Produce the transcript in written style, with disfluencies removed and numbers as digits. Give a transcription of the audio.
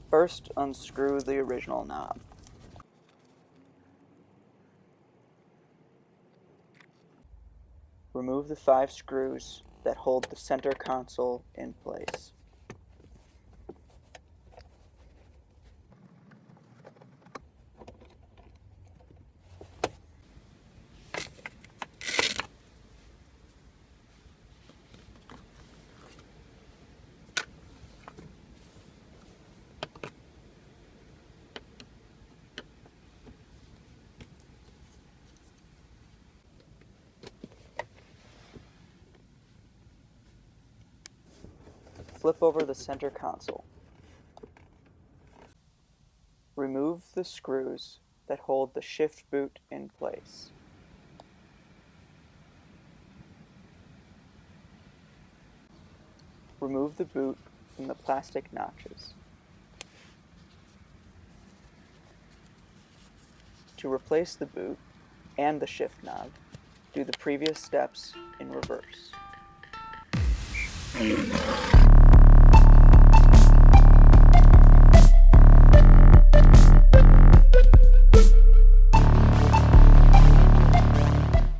First, unscrew the original knob. Remove the 5 screws that hold the center console in place. Flip over the center console. Remove the screws that hold the shift boot in place. Remove the boot from the plastic notches. To replace the boot and the shift knob, do the previous steps in reverse.